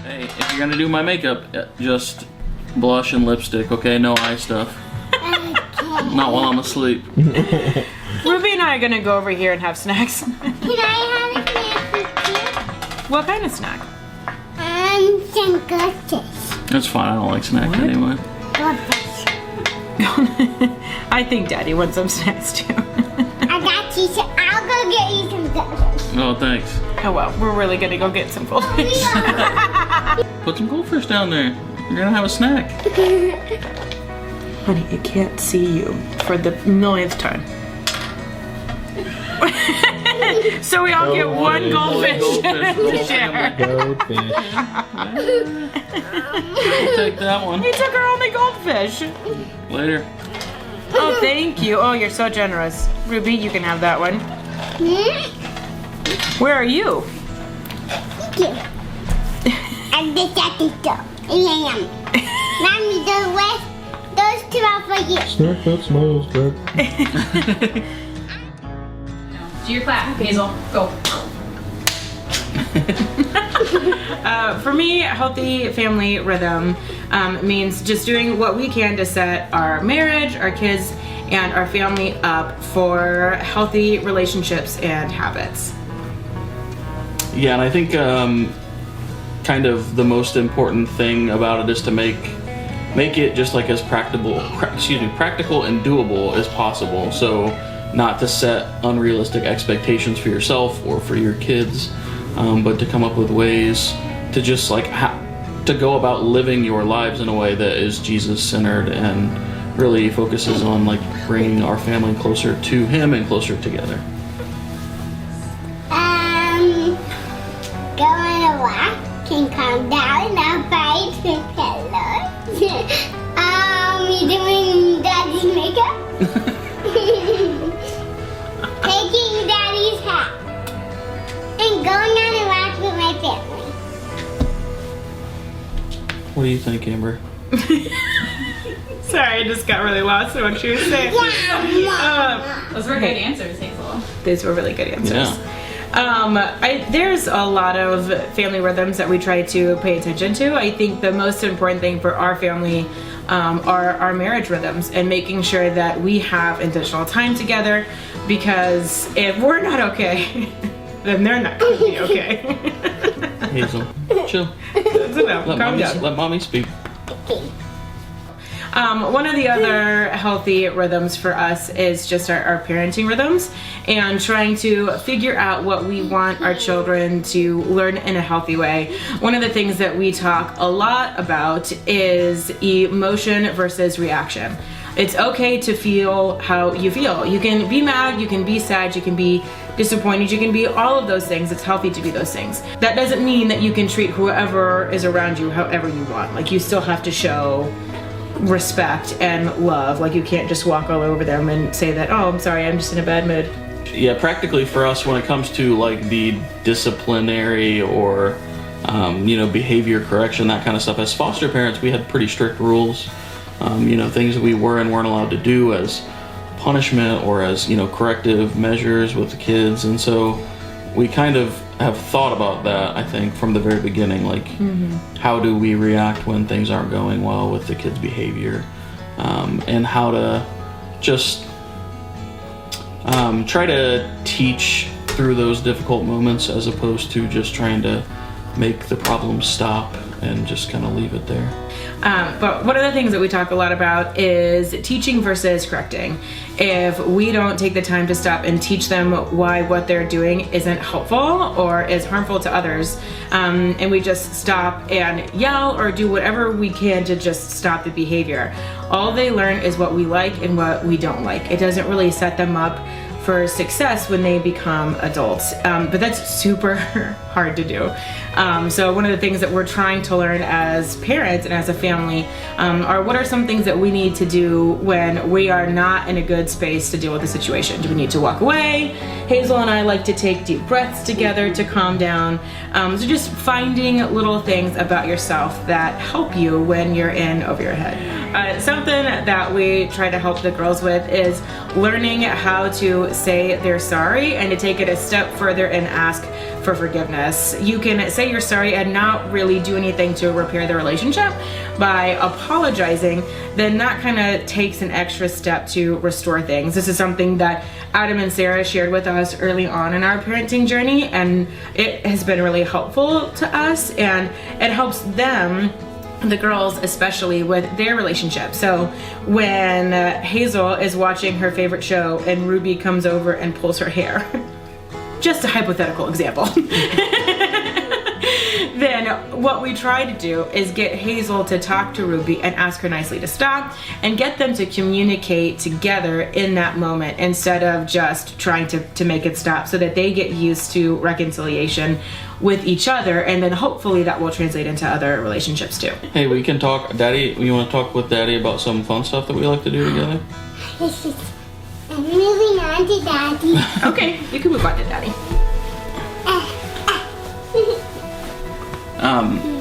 Hey, if you're gonna do my makeup, just blush and lipstick, okay? No eye stuff. Not while I'm asleep. Ruby and I are gonna go over here and have snacks. Can I have a snack with you? What kind of snack? Some goldfish. That's fine, I don't like snacks anyway. Goldfish. I think Daddy wants some snacks too. I got you. So I'll go get you some goldfish. Oh, thanks. Oh well, we're really gonna go get some goldfish. Put some goldfish down there. You're gonna have a snack. Honey, it can't see you for the millionth time. So we all get one goldfish to share. Goldfish. We'll take that one. We took our only goldfish. Later. Oh, thank you. Oh, you're so generous. Ruby, you can have that one. Where are you? Thank you. And this at the door. Yum. Mommy, those two are for you. Snack that smells good. Do your clap, Hazel. Go. For me, a healthy family rhythm means just doing what we can to set our marriage, our kids, and our family up for healthy relationships and habits. Yeah, and I think kind of the most important thing about it is to make it just like as practical and doable as possible. So not to set unrealistic expectations for yourself or for your kids, but to come up with ways to just like to go about living your lives in a way that is Jesus-centered and really focuses on like bringing our family closer to Him and closer together. Going to walk can calm down and fight with pillows. You doing Daddy's makeup? Taking Daddy's hat. And going on a walk with my family. What do you think, Amber? Sorry, I just got really lost in what you were saying. Those were good answers, Hazel. These were really good answers. Yeah. There's a lot of family rhythms that we try to pay attention to. I think the most important thing for our family are our marriage rhythms and making sure that we have intentional time together, because if we're not okay, then they're not going to be okay. Hazel, chill. That's enough. Calm down. Let mommy speak. One of the other healthy rhythms for us is just our parenting rhythms and trying to figure out what we want our children to learn in a healthy way. One of the things that we talk a lot about is emotion versus reaction. It's okay to feel how you feel. You can be mad, you can be sad, you can be disappointed, you can be all of those things. It's healthy to be those things. That doesn't mean that you can treat whoever is around you however you want. Like, you still have to show respect and love. Like, you can't just walk all over them and say that, oh, I'm sorry, I'm just in a bad mood. Yeah, practically for us, when it comes to like the disciplinary or behavior correction, that kind of stuff, as foster parents, we had pretty strict rules. Things that we were and weren't allowed to do as punishment or as corrective measures with the kids. And so we kind of have thought about that, I think, from the very beginning, like how do we react when things aren't going well with the kids' behavior, and how to just try to teach through those difficult moments as opposed to just trying to make the problem stop and just kind of leave it there. But one of the things that we talk a lot about is teaching versus correcting. If we don't take the time to stop and teach them why what they're doing isn't helpful or is harmful to others, and we just stop and yell or do whatever we can to just stop the behavior, all they learn is what we like and what we don't like. It doesn't really set them up for success when they become adults. But that's super hard to do. So one of the things that we're trying to learn as parents and as a family are what are some things that we need to do when we are not in a good space to deal with the situation. Do we need to walk away? Hazel and I like to take deep breaths together to calm down. So just finding little things about yourself that help you when you're in over your head. Something that we try to help the girls with is learning how to say they're sorry and to take it a step further and ask for forgiveness. You can say you're sorry and not really do anything to repair the relationship. By apologizing, then that kind of takes an extra step to restore things. This is something that Adam and Sarah shared with us early on in our parenting journey, and it has been really helpful to us, and it helps them, the girls especially, with their relationship. So when Hazel is watching her favorite show and Ruby comes over and pulls her hair, just a hypothetical example, then what we try to do is get Hazel to talk to Ruby and ask her nicely to stop and get them to communicate together in that moment instead of just trying to make it stop, so that they get used to reconciliation with each other, and then hopefully that will translate into other relationships too. Hey, we can talk, Daddy, you want to talk with Daddy about some fun stuff that we like to do together? I'm moving on to Daddy. Okay, you can move on to Daddy.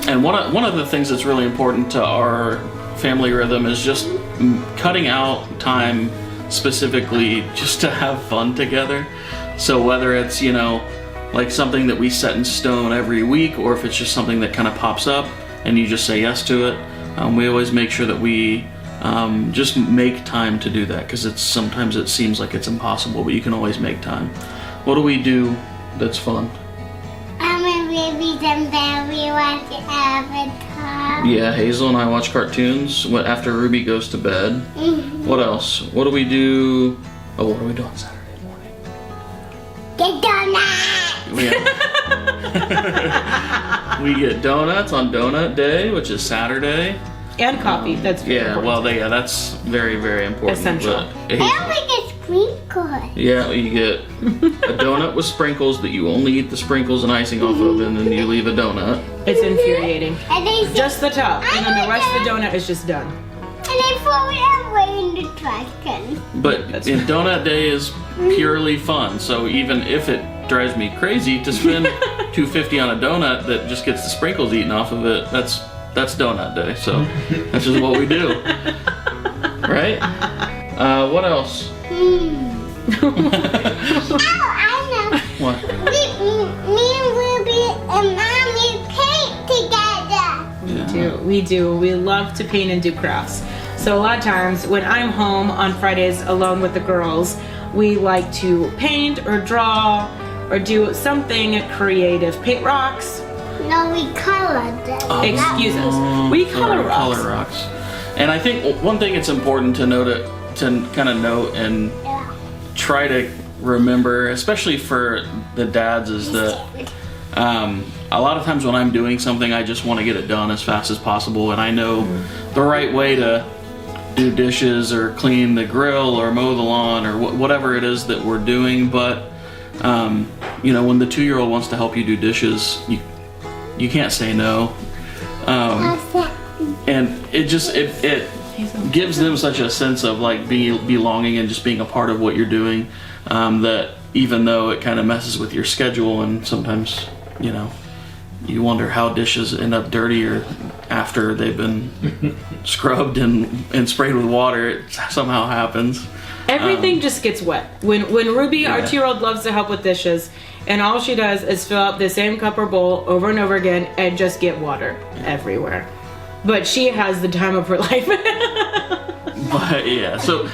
And one of the things that's really important to our family rhythm is just cutting out time specifically just to have fun together. So whether it's, you know, like something that we set in stone every week, or if it's just something that kind of pops up and you just say yes to it, we always make sure that we just make time to do that, because sometimes it seems like it's impossible, but you can always make time. What do we do that's fun? Babies and then we watch Avatar. Yeah, Hazel and I watch cartoons after Ruby goes to bed. Mm-hmm. What else? What do we do? Oh, what do we do on Saturday morning? Get donuts! We get donuts on Donut Day, which is Saturday. And coffee, that's very important. Well, that's very, very important. Essential. But And we get sprinkles. yeah, you get a donut with sprinkles that you only eat the sprinkles and icing off of, and then you leave a donut. It's infuriating. And they say, Just the top, and then the rest of the donut is just done. and they throw it away in the trash can. But Donut Day is purely fun, so even if it drives me crazy to spend $2.50 on a donut that just gets the sprinkles eaten off of it, that's Donut Day. So that's just what we do, right? What else? Oh, I know. What? Me and Ruby and Mommy paint together. We do. We love to paint and do crafts. So a lot of times when I'm home on Fridays alone with the girls, we like to paint or draw or do something creative. Paint rocks. No, we colored them. Excuse us. We color rocks. Color rocks. And I think one thing it's important to note, to kind of note and try to remember, especially for the dads, is that a lot of times when I'm doing something, I just want to get it done as fast as possible, and I know the right way to do dishes or clean the grill or mow the lawn or whatever it is that we're doing. But you know, when the 2-year-old wants to help you do dishes, you can't say no. And it gives them such a sense of like belonging and just being a part of what you're doing, that even though it kind of messes with your schedule, and sometimes, you know, you wonder how dishes end up dirtier after they've been scrubbed and sprayed with water, it somehow happens. Everything just gets wet. When Ruby, our 2-year-old, loves to help with dishes, and all she does is fill up the same cup or bowl over and over again and just get water everywhere. But she has the time of her life. But yeah, so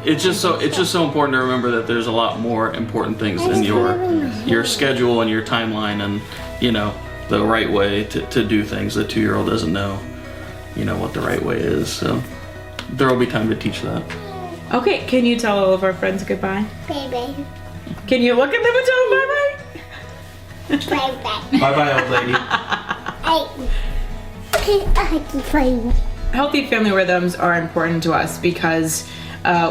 it's just so important to remember that there's a lot more important things in your schedule and your timeline, and you know, the right way to do things. The 2-year-old doesn't know, you know, what the right way is, so there will be time to teach that. Okay, can you tell all of our friends goodbye? Baby. Can you look at them and tell them bye-bye? Bye-bye. Bye-bye, old lady. I keep playing. Healthy family rhythms are important to us because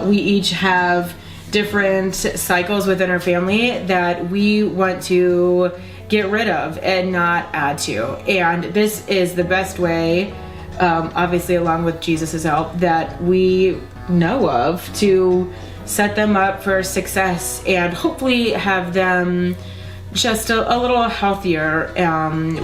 we each have different cycles within our family that we want to get rid of and not add to. And this is the best way, obviously along with Jesus's help, that we know of to set them up for success and hopefully have them just a little healthier.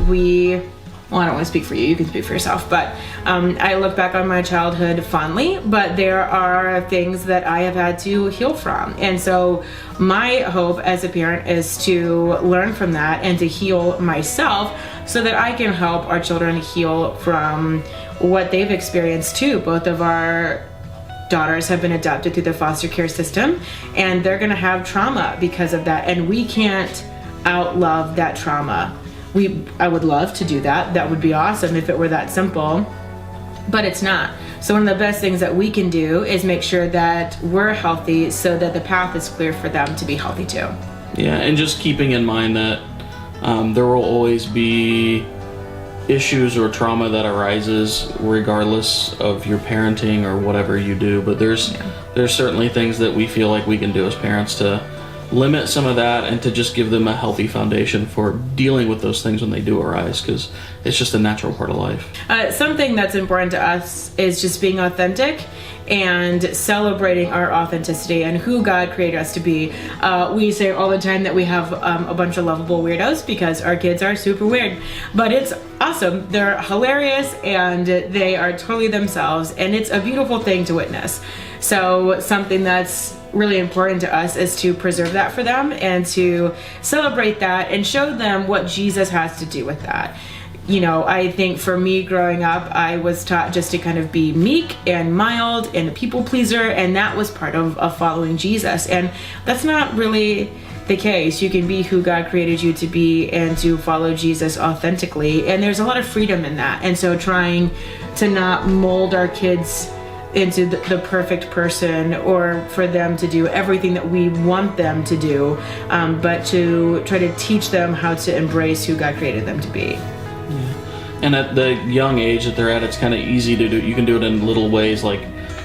We well, I don't want to speak for you, you can speak for yourself, but I look back on my childhood fondly, but there are things that I have had to heal from. And so my hope as a parent is to learn from that and to heal myself so that I can help our children heal from what they've experienced too. Both of our daughters have been adopted through the foster care system, and they're gonna have trauma because of that, and we can't outlove that trauma. I would love to do that. That would be awesome if it were that simple, but it's not. So one of the best things that we can do is make sure that we're healthy so that the path is clear for them to be healthy too. Yeah, and just keeping in mind that there will always be issues or trauma that arises regardless of your parenting or whatever you do, but there's certainly things that we feel like we can do as parents to limit some of that and to just give them a healthy foundation for dealing with those things when they do arise, because it's just a natural part of life. Something that's important to us is just being authentic and celebrating our authenticity and who God created us to be. We say all the time that we have a bunch of lovable weirdos because our kids are super weird, but it's awesome. They're hilarious and they are totally themselves, and it's a beautiful thing to witness. So something that's really important to us is to preserve that for them and to celebrate that and show them what Jesus has to do with that. You know, I think for me growing up, I was taught just to kind of be meek and mild and a people pleaser, and that was part of following Jesus. And that's not really the case. You can be who God created you to be and to follow Jesus authentically, and there's a lot of freedom in that. And so trying to not mold our kids into the perfect person or for them to do everything that we want them to do, but to try to teach them how to embrace who God created them to be. And at the young age that they're at, it's kind of easy to do. You can do it in little ways, like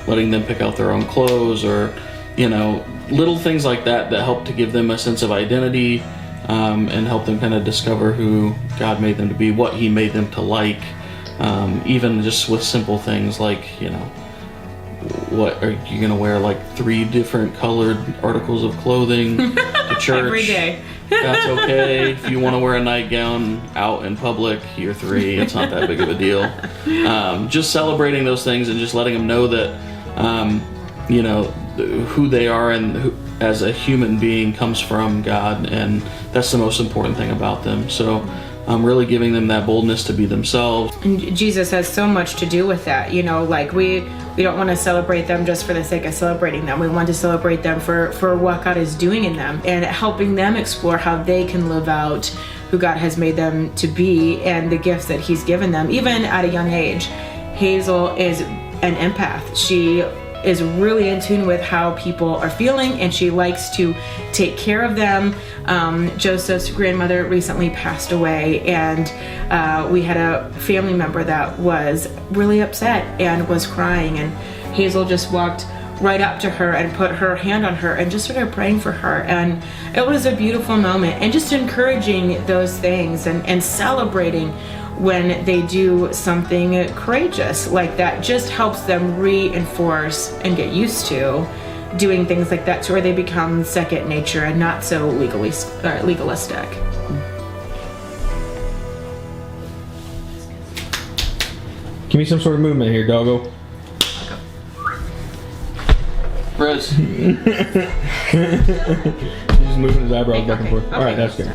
letting them pick out their own clothes, or, you know, little things like that that help to give them a sense of identity, and help them kind of discover who God made them to be, what He made them to like, even just with simple things like, you know, what are you gonna wear, like 3 different colored articles of clothing to church Every day. That's okay. If you want to wear a nightgown out in public, you're 3. It's not that big of a deal. Just celebrating those things and just letting them know that, you know, who they are and who, as a human being, comes from God, and that's the most important thing about them. So really giving them that boldness to be themselves. And Jesus has so much to do with that. You know, like we don't want to celebrate them just for the sake of celebrating them. We want to celebrate them for what God is doing in them and helping them explore how they can live out who God has made them to be and the gifts that He's given them, even at a young age. Hazel is an empath. She is really in tune with how people are feeling, and she likes to take care of them. Joseph's grandmother recently passed away, and we had a family member that was really upset and was crying, and Hazel just walked right up to her and put her hand on her and just started praying for her, and it was a beautiful moment. And just encouraging those things and celebrating when they do something courageous like that just helps them reinforce and get used to doing things like that, to where they become second nature and not so legalistic. Give me some sort of movement here, doggo. Rose. He's just moving his eyebrows back and forth. Alright, that's good.